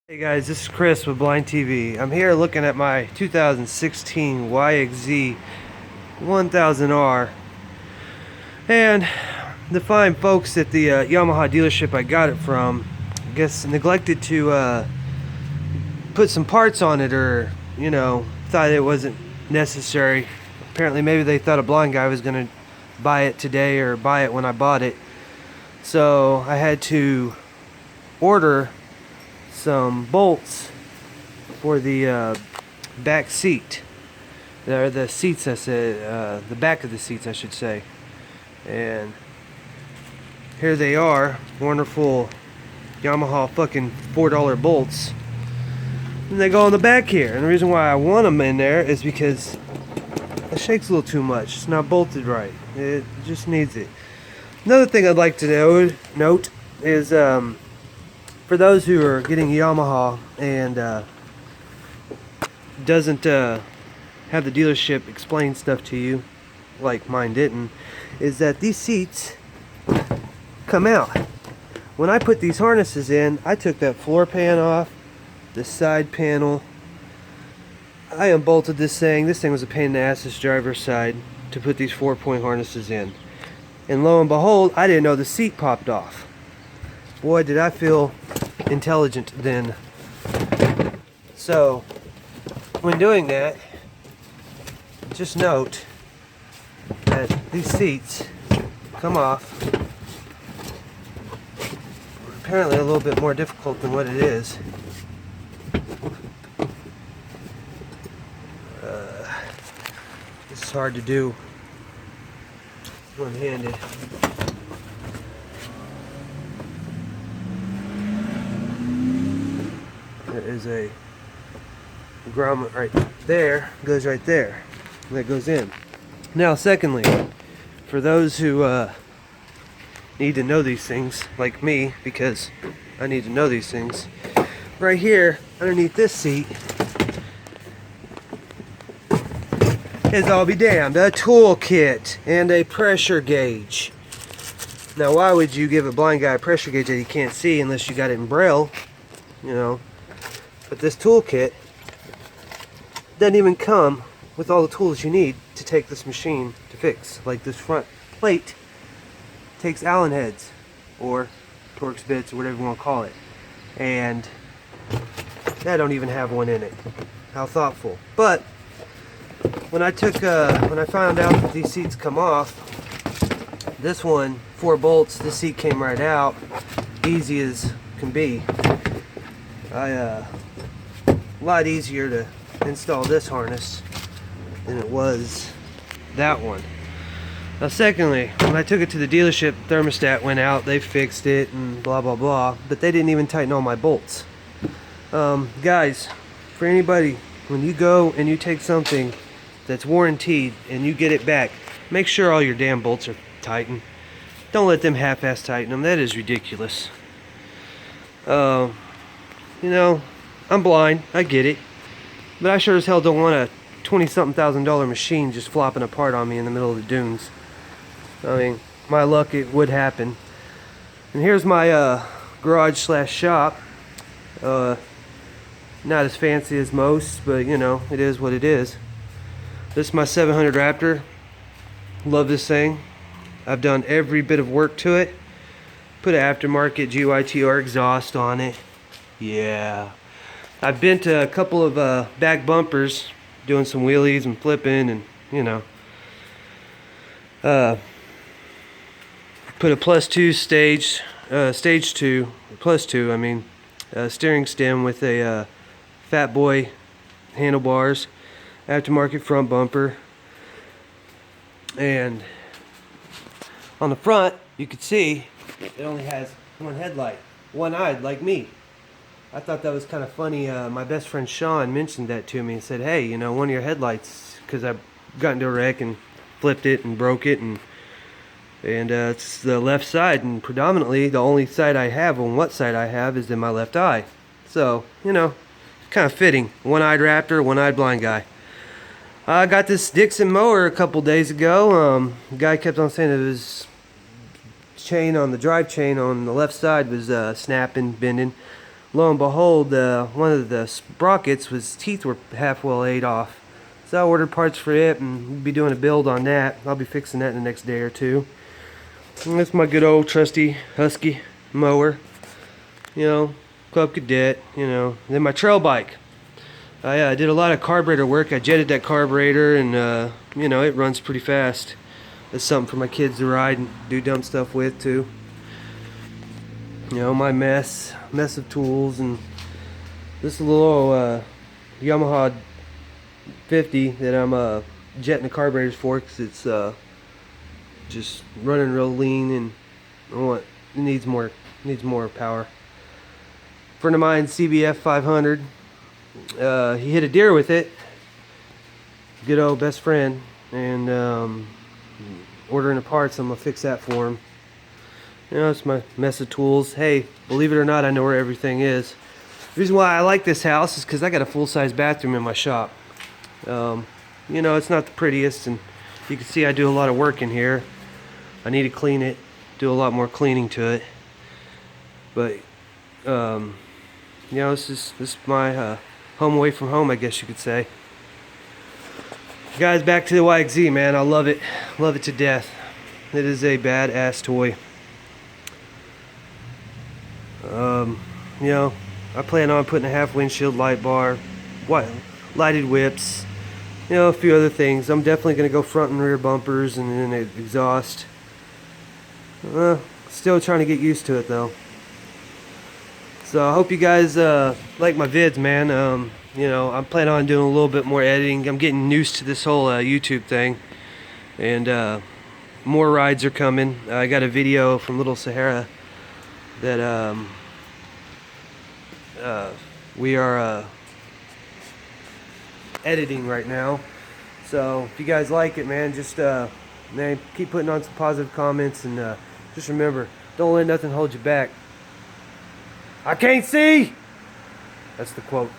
Hey guys, this is Chris with Blind TV. I'm here looking at my 2016 YXZ 1000R, and the fine folks at the Yamaha dealership I got it from, I guess, neglected to put some parts on it, or thought it wasn't necessary. Apparently, maybe they thought a blind guy was gonna buy it today or buy it when I bought it, so I had to order some bolts for the back seat, or the seats, I said, the back of the seats I should say. And here they are, wonderful Yamaha fucking $4 bolts, and they go on the back here. And the reason why I want them in there is because it shakes a little too much. It's not bolted right. It just needs it. Another thing I'd like to note is for those who are getting Yamaha and doesn't have the dealership explain stuff to you, like mine didn't, is that these seats come out. When I put these harnesses in, I took that floor pan off, the side panel. I unbolted this thing. This thing was a pain in the ass, this driver's side, to put these 4-point harnesses in. And lo and behold, I didn't know the seat popped off. Boy, did I feel intelligent then. So when doing that, just note that these seats come off. Apparently a little bit more difficult than what it is. It's hard to do one-handed. There is a grommet right there, goes right there, that goes in. Now secondly, for those who need to know these things, like me, because I need to know these things, right here underneath this seat is, I'll be damned, a tool kit and a pressure gauge. Now why would you give a blind guy a pressure gauge that he can't see unless you got it in braille, But this toolkit doesn't even come with all the tools you need to take this machine to fix. Like this front plate takes Allen heads, or Torx bits, or whatever you want to call it. And that don't even have one in it. How thoughtful. But when I found out that these seats come off, this one, 4 bolts, this seat came right out, easy as can be. A lot easier to install this harness than it was that one. Now secondly, when I took it to the dealership, thermostat went out, they fixed it and blah blah blah, but they didn't even tighten all my bolts. Guys, for anybody, when you go and you take something that's warranted and you get it back, make sure all your damn bolts are tightened. Don't let them half-ass tighten them. That is ridiculous. I'm blind, I get it, but I sure as hell don't want a $20-something thousand machine just flopping apart on me in the middle of the dunes. I mean, my luck, it would happen. And here's my garage slash shop. Not as fancy as most, but it is what it is. This is my 700 Raptor. Love this thing. I've done every bit of work to it. Put an aftermarket GYTR exhaust on it. Yeah. I've bent a couple of back bumpers, doing some wheelies and flipping, and put a +2 stage 2 +2, I mean, steering stem with a Fat Boy handlebars, aftermarket front bumper, and on the front you can see it only has one headlight, one-eyed like me. I thought that was kind of funny. My best friend Sean mentioned that to me and said, hey, one of your headlights, because I got into a wreck and flipped it and broke it, and it's the left side, and predominantly the only side I have, on what side I have, is in my left eye. So, kind of fitting. One-eyed Raptor, one-eyed blind guy. I got this Dixon mower a couple days ago. The guy kept on saying that his chain on the drive chain on the left side was snapping, bending. lo and behold, one of the sprockets, his teeth were half well ate off. So I ordered parts for it, and we'll be doing a build on that. I'll be fixing that in the next day or two. And that's my good old trusty Husky mower. You know, Club Cadet, you know. And then my trail bike. I did a lot of carburetor work. I jetted that carburetor, and you know, it runs pretty fast. That's something for my kids to ride and do dumb stuff with too. You know, my mess of tools, and this little Yamaha 50 that I'm jetting the carburetors for, because it's just running real lean, and it needs more power. A friend of mine, CBF 500, he hit a deer with it. Good old best friend, and ordering the parts. I'm gonna fix that for him. You know, it's my mess of tools. Hey, believe it or not, I know where everything is. The reason why I like this house is because I got a full-size bathroom in my shop. You know, it's not the prettiest, and you can see I do a lot of work in here. I need to clean it, do a lot more cleaning to it. But you know, this is my home away from home, I guess you could say. Guys, back to the YXZ, man. I love it to death. It is a badass toy. You know, I plan on putting a half windshield light bar, lighted whips, you know, a few other things. I'm definitely going to go front and rear bumpers, and then exhaust. Still trying to get used to it though. So I hope you guys like my vids, man. You know, I'm planning on doing a little bit more editing. I'm getting used to this whole YouTube thing, and more rides are coming. I got a video from Little Sahara that we are editing right now. So if you guys like it, man, just man, keep putting on some positive comments, and just remember, don't let nothing hold you back. I can't see. That's the quote.